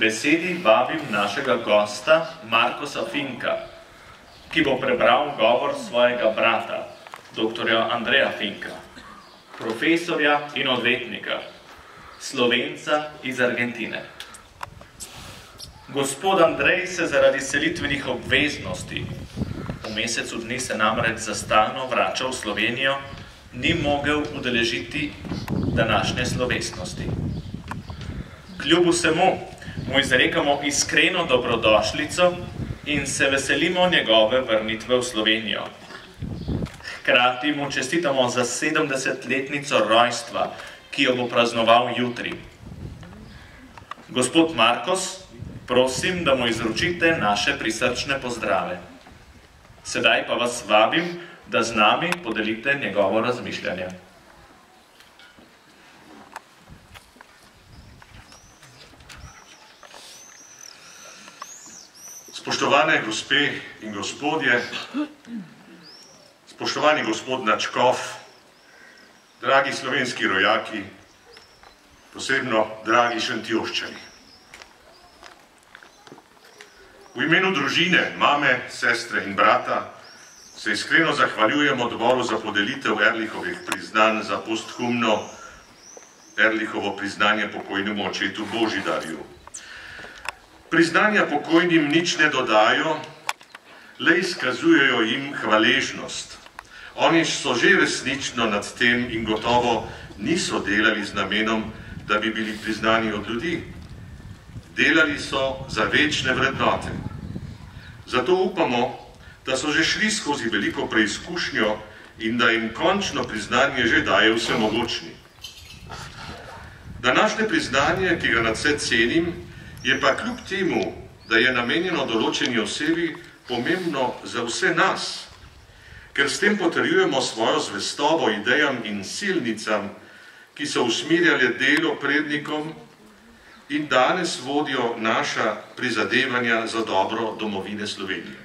Besedi vabim našega gosta Markosa Finka, ki bo prebral govor svojega brata, doktorja Andreja Finka, profesorja in odvetnika, Slovenca iz Argentine. Gospod Andrej se zaradi selitvenih obveznosti, v mesecu dni se namreč za stalno vrača v Slovenijo, ni mogel udeležiti današnje slovesnosti. Kljub vsemu mu izrekamo iskreno dobrodošlico in se veselimo njegove vrnitve v Slovenijo. Hkrati mu čestitamo za 70-letnico rojstva, ki jo bo praznoval jutri. Gospod Markos, prosim, da mu izročite naše prisrčne pozdrave. Sedaj pa vas vabim, da z nami podelite njegovo razmišljanje. Spoštovane gospe in gospodje, spoštovani gospod nadškof, dragi slovenski rojaki, posebno dragi Šentjoščani. V imenu družine, mame, sestre in brata se iskreno zahvaljujem odboru za podelitev Erlichovih priznanj za posthumno Erlichovo priznanje pokojnemu očetu Božidarju. Priznanja pokojnim nič ne dodajo, le izkazujejo jim hvaležnost. Oni so že resnično nad tem in gotovo niso delali z namenom, da bi bili priznani od ljudi. Delali so za večne vrednote. Zato upamo, da so že šli skozi veliko preizkušnjo in da jim končno priznanje že daje vsemogočni. Današnje priznanje, ki ga nadvse cenim, je pa kljub temu, da je namenjeno določeni osebi, pomembno za vse nas, ker s tem potrjujemo svojo zvestobo idejam in silnicam, ki so usmerjale delo prednikom in danes vodijo naša prizadevanja za dobro domovine Slovenije.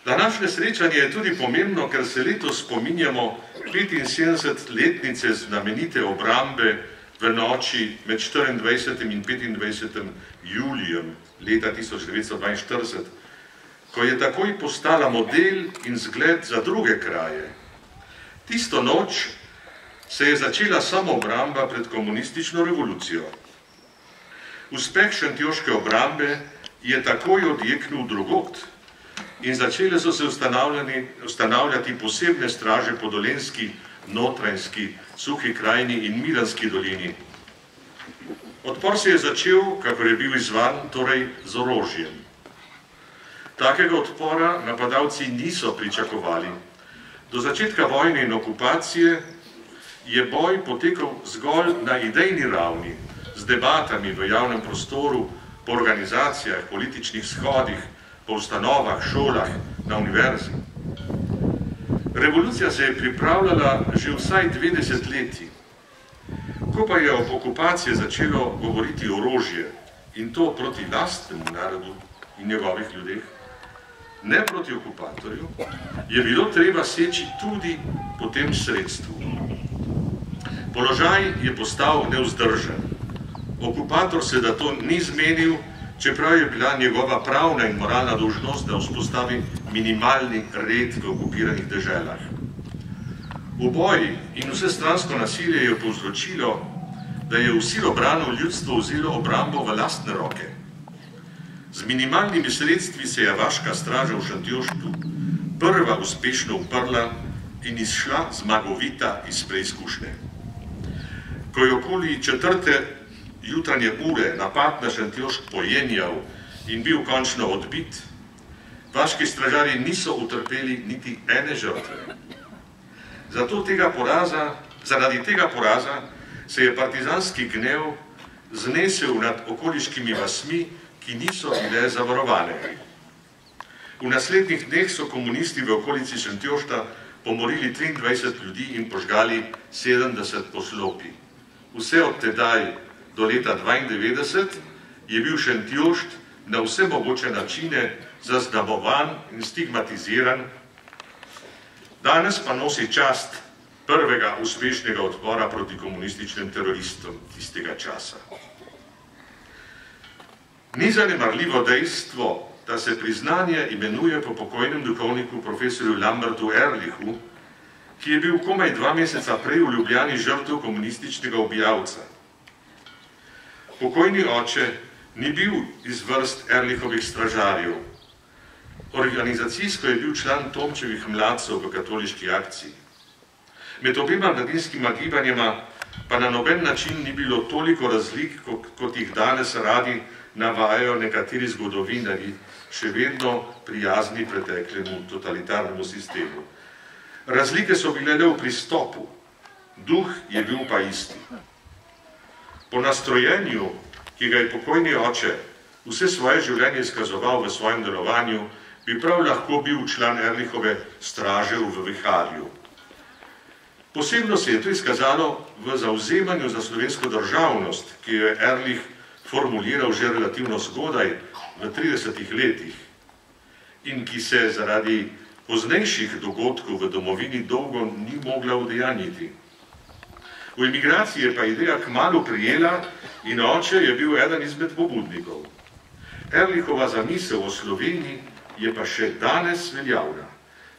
Današnje srečanje je tudi pomembno, ker se letos spominjamo 75-letnice znamenite obrambe v noči med 24. in 25. julijem leta 1942, ko je takoj postala model in zgled za druge kraje. Tisto noč se je začela samoobramba pred komunistično revolucijo. Uspeh šentjoške obrambe je takoj odjeknil drugod in začele so se ustanavljati posebne straže po Dolenjski, Notranjski, Suhi krajini in Milanski dolini. Odpor se je začel, kakor je bil izzvan, torej z orožjem. Takega odpora napadalci niso pričakovali. Do začetka vojne in okupacije je boj potekal zgolj na idejni ravni, z debatami v javnem prostoru, po organizacijah, političnih shodih, po ustanovah, šolah, na univerzi. Revolucija se je pripravljala že vsaj 2 desetletji. Ko pa je ob okupaciji začelo govoriti orožje, in to proti lastnemu narodu in njegovih ljudeh, ne proti okupatorju, je bilo treba seči tudi po tem sredstvu. Položaj je postal nevzdržen. Okupator se da to ni zmenil, čeprav je bila njegova pravna in moralna dolžnost, da vzpostavi minimalni red v okupiranih deželah. Uboji in vsestransko nasilje je povzročilo, da je v silobrano ljudstvo vzelo obrambo v lastne roke. Z minimalnimi sredstvi se je vaška straža v Šentjoštu prva uspešno uprla in izšla zmagovita iz preizkušnje. Ko je okoli 4. jutranje ure napad na Šentjošt pojenjal in bil končno odbit, vaški stražarji niso utrpeli niti ene žrtve. Zaradi tega poraza se je partizanski gnev znesel nad okoliškimi vasmi, ki niso bile zavarovane. V naslednjih dneh so komunisti v okolici Šentjošta pomorili 23 ljudi in požgali 70 poslopij. Vse od tedaj do leta 1992 je bil Šentjošt na vse mogoče načine zaznamovan in stigmatiziran, danes pa nosi čast prvega uspešnega odpora proti komunističnim teroristom tistega časa. Ni zanemarljivo dejstvo, da se priznanje imenuje po pokojnem duhovniku profesorju Lambertu Ehrlichu, ki je bil komaj 2 meseca prej v Ljubljani žrtev komunističnega ubijalca. Pokojni oče ni bil iz vrst Ehrlichovih stražarjev. Organizacijsko je bil član Tomčevih mladcev v katoliški akciji. Med obema mladinskima gibanjema pa na noben način ni bilo toliko razlik, kot jih danes radi navajajo nekateri zgodovinarji, še vedno prijazni preteklemu totalitarnemu sistemu. Razlike so bile le v pristopu, duh je bil pa isti. Po nastrojenju, ki ga je pokojni oče vse svoje življenje izkazoval v svojem delovanju, bi prav lahko bil član Ehrlichove straže v viharju. Posebno se je to izkazalo v zavzemanju za slovensko državnost, ki jo je Ehrlich formuliral že relativno zgodaj, v 30 letih, in ki se zaradi poznejših dogodkov v domovini dolgo ni mogla udejanjiti. V emigraciji je pa ideja kmalu prijela in oče je bil eden izmed pobudnikov. Ehrlichova zamisel o Sloveniji je pa še danes veljavna.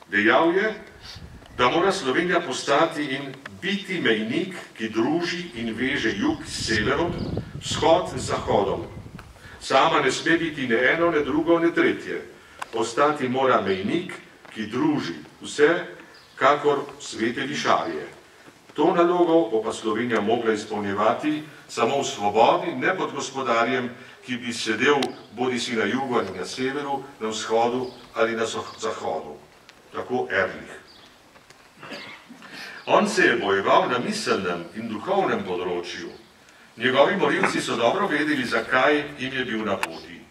Dejal je, da mora Slovenija postati in biti mejnik, ki druži in veže jug s severom, vzhod z zahodom. Sama ne sme biti ne eno, ne drugo, ne tretje. Postati mora mejnik, ki druži vse, kakor svete višarje. To nalogo bo pa Slovenija mogla izpolnjevati samo v svobodi, ne pod gospodarjem, ki bi sedel bodisi na jugu ali na severu, na vzhodu ali na zahodu. Tako Ehrlich. On se je bojeval na miselnem in duhovnem področju. Njegovi morilci so dobro vedeli, zakaj jim je bil na poti.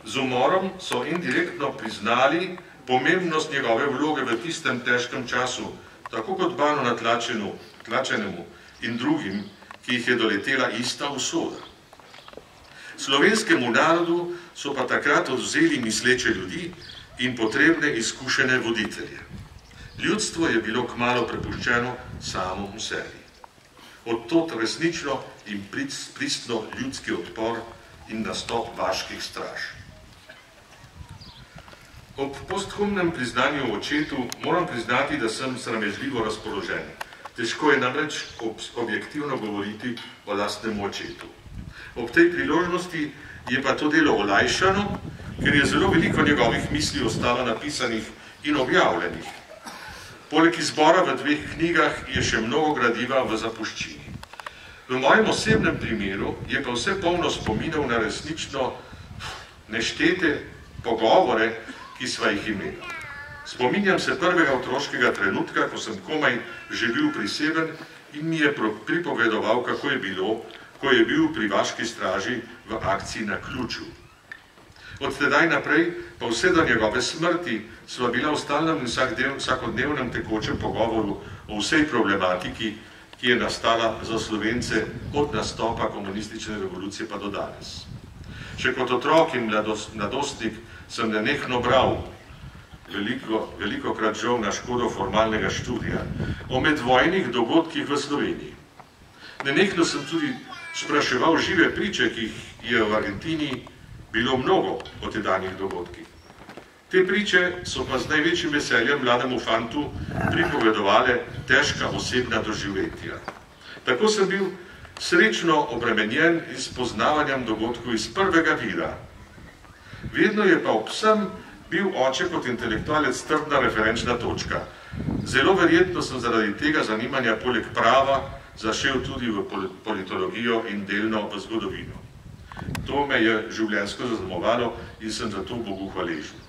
Z umorom so indirektno priznali pomembnost njegove vloge v tistem težkem času, tako kot Banu Natlačenemu in drugim, ki jih je doletela ista usoda. Slovenskemu narodu so pa takrat odvzeli misleče ljudi in potrebne izkušene voditelje. Ljudstvo je bilo kmalu prepuščeno samo v sebi. Odtot resnično in pristno ljudski odpor in nastop vaških straž. Ob posthumnem priznanju očetu moram priznati, da sem sramežljivo razpoložen. Težko je namreč objektivno govoriti o lastnem očetu. Ob tej priložnosti je pa to delo olajšano, ker je zelo veliko njegovih misli ostalo napisanih in objavljenih. Poleg izbora v 2 knjigah je še mnogo gradiva v zapuščini. V mojem osebnem primeru je pa vse polno spominov na resnično neštete pogovore, ki sva jih imeli. Spominjam se prvega otroškega trenutka, ko sem komaj že bil priseben in mi je pripovedoval, kako je bilo, ko je bil pri vaški straži v akciji na Ključu. Od tedaj naprej, pa vse do njegove smrti, sva bila v stalnem in vsakodnevnem tekočem pogovoru o vsej problematiki, ki je nastala za Slovence od nastopa komunistične revolucije pa do danes. Še kot otrok in mladostnik sem nenehno bral, velikokrat žal na škodo formalnega študija, o medvojnih dogodkih v Sloveniji. Nenehno sem tudi spraševal žive priče, ki jih je v Argentini bilo mnogo o tedanjih dogodkih. Te priče so pa z največjim veseljem mlademu fantu pripovedovale težka osebna doživetja. Tako sem bil srečno obremenjen s poznavanjem dogodkov iz prvega vira. Vedno je pa ob vsem bil oče kot intelektualec trdna referenčna točka. Zelo verjetno sem zaradi tega zanimanja poleg prava zašel tudi v politologijo in delno v zgodovino. To me je življenjsko zaznamovalo in sem za to Bogu hvaležen.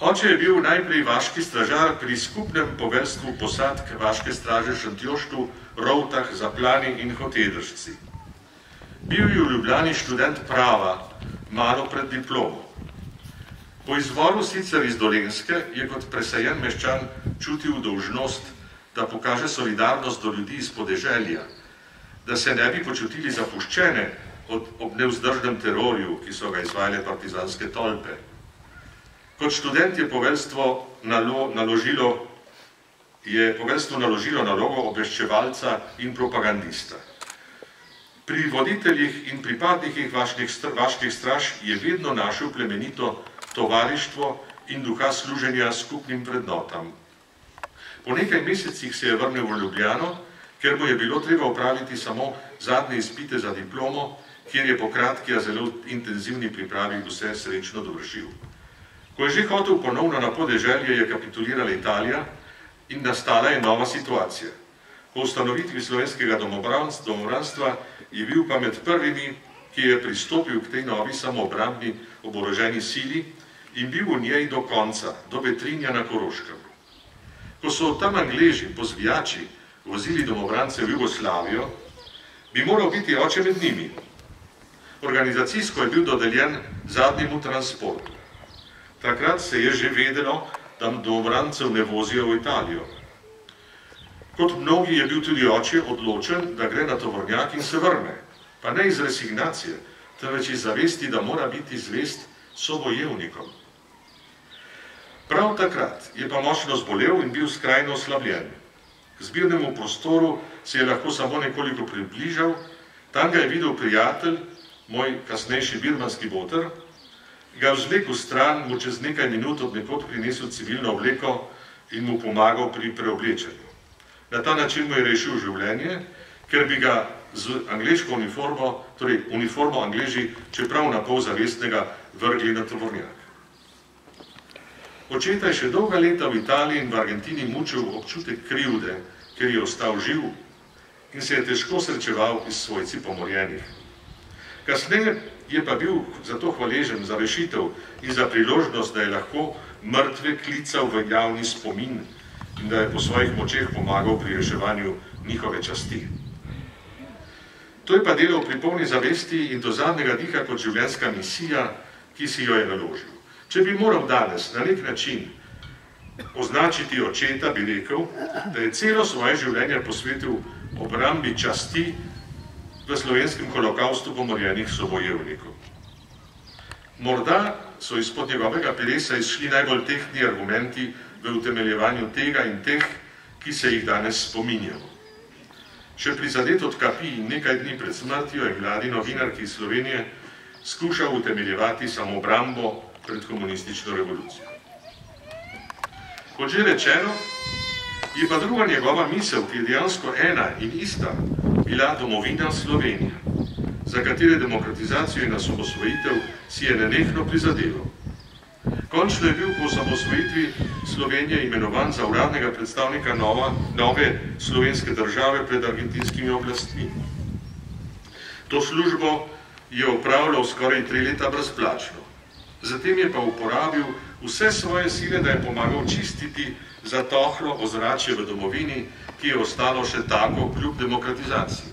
Oče je bil najprej vaški stražar pri skupnem poveljstvu posadk vaške straže Šentjoštu, Rovtah, Zaplani in Hotedršci. Bil je v Ljubljani študent prava, malo pred diplomo. Po izvoru sicer iz Dolenjske je kot presajen meščan čutil dolžnost, da pokaže solidarnost do ljudi iz podeželja, da se ne bi počutili zapuščene ob nevzdržnem terorju, ki so ga izvajale partizanske tolpe. Kot študent je poveljstvo naložilo nalogo obveščevalca in propagandista. Pri voditeljih in pripadnikih vaških straž je vedno našel plemenito tovarištvo in duha služenja skupnim vrednotam. Po nekaj mesecih se je vrnil v Ljubljano, ker mu je bilo treba opraviti samo zadnje izpite za diplomo, kjer je po kratki, a zelo intenzivni pripravi vse srečno dovršil. Ko je že hotel ponovno na podeželje, je kapitulirala Italija in nastala je nova situacija. Po ustanovitvi slovenskega domobranstva je bil pa med prvimi, ki je pristopil k tej novi samoobrambni oboroženi sili in bil v njej do konca, do Vetrinja na Koroškem. Ko so tam Angleži, pozvijači, vozili domobrance v Jugoslavijo, bi moral biti oče med njimi. Organizacijsko je bil dodeljen zadnjemu transportu. Takrat se je že vedelo, da domobrancev ne vozijo v Italijo. Kot mnogi je bil tudi oče odločen, da gre na tovornjak in se vrne, pa ne iz resignacije, temveč iz zavesti, da mora biti zvest sobojevnikom. Prav takrat je pa močno zbolel in bil skrajno oslabljen. K zbirnemu prostoru se je lahko samo nekoliko približal, tam ga je videl prijatelj, moj kasnejši birmanski boter, ga vzvlekel stran, mu čez nekaj minut od nekod prinesel civilno obleko in mu pomagal pri preoblečenju. Na ta način mu je rešil življenje, ker bi ga z angleško uniformo, torej uniformo Angleži, čeprav na pol zavestnega, vrgli na tovornjak. Očeta je še dolga leta v Italiji in v Argentini mučil občutek krivde, ker je ostal živ in se je težko srečeval s svojci pomorjenih. Kasneje je pa bil zato hvaležen za rešitev in za priložnost, da je lahko mrtve klical v javni spomin in da je po svojih močeh pomagal pri reševanju njihove časti. To je pa delal pri polni zavesti in do zadnjega diha kot življenjska misija, ki si jo je naložil. Če bi moral danes na nek način označiti očeta, bi rekel, da je celo svoje življenje posvetil obrambi časti v slovenskem holokaustu pomorjenih sobojevnikov. Morda so izpod njegovega peresa izšli najbolj tehtni argumenti v utemeljevanju tega in teh, ki se jih danes spominjamo. Še prizadet od kapi in nekaj dni pred smrtjo je mladi novinarki iz Slovenije skušal utemeljevati samoobrambo pred komunistično revolucijo. Kot že rečeno, je pa druga njegova misel, ki je dejansko ena in ista, bila domovina Slovenija, za katere demokratizacijo in osamosvojitev si je nenehno prizadeval. Končno je bil po osamosvojitvi Slovenije imenovan za uradnega predstavnika nove slovenske države pred argentinskimi oblastmi. To službo je opravljal skoraj 3 leta brezplačno. Zatem je pa uporabil vse svoje sile, da je pomagal čistiti zatohlo ozračje v domovini, ki je ostalo še tako kljub demokratizaciji.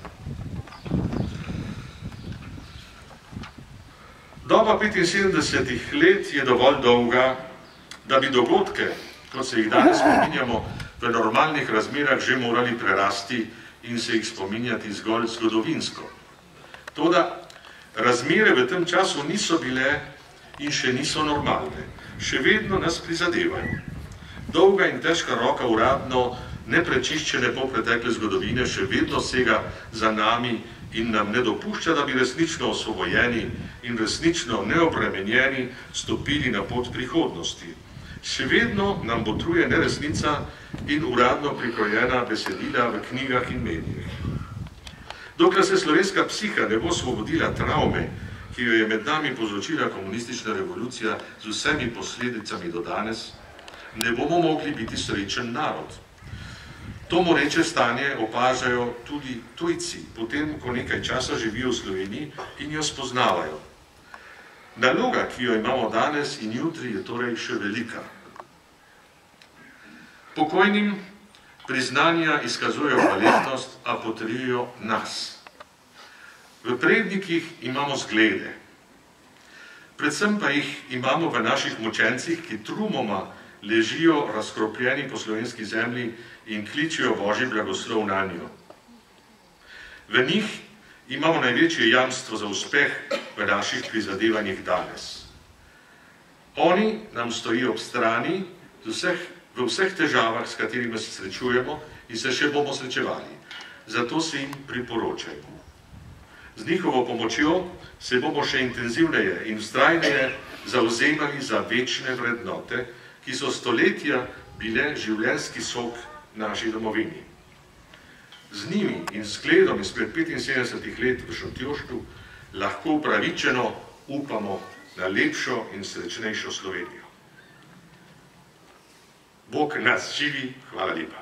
Doba 75 let je dovolj dolga, da bi dogodke, kot se jih danes spominjamo, v normalnih razmerah že morali prerasti in se jih spominjati zgolj zgodovinsko. Toda razmere v tem času niso bile in še niso normalne. Še vedno nas prizadevajo. Dolga in težka roka uradno neprečiščene polpretekle zgodovine še vedno sega za nami in nam ne dopušča, da bi resnično osvobojeni in resnično neobremenjeni stopili na pot prihodnosti. Še vedno nam botruje neresnica in uradno prikrojena besedila v knjigah in medijih. Dokler se slovenska psiha ne bo osvobodila travme, ki jo je med nami povzročila komunistična revolucija z vsemi posledicami do danes, ne bomo mogli biti srečen narod. To moreče stanje opažajo tudi tujci, potem, ko nekaj časa živijo v Sloveniji in jo spoznavajo. Naloga, ki jo imamo danes in jutri, je torej še velika. Pokojnim priznanja izkazujejo hvaležnost, a potrjujejo nas. V prednikih imamo zglede. Predvsem pa jih imamo v naših mučencih, ki trumoma ležijo razkropljeni po slovenski zemlji in kličijo Božji blagoslov nanjo. V njih imamo največje jamstvo za uspeh v naših prizadevanjih danes. Oni nam stojijo ob strani v vseh težavah, s katerimi se srečujemo in se še bomo srečevali. Zato se jim priporočajmo. Z njihovo pomočjo se bomo še intenzivneje in vztrajneje zavzemali za večne vrednote, ki so stoletja bile življenjski sok naši domovini. Z njimi in zgledom izpred 75 let v Šentjoštu lahko upravičeno upamo na lepšo in srečnejšo Slovenijo. Bog nas živi, hvala lepa.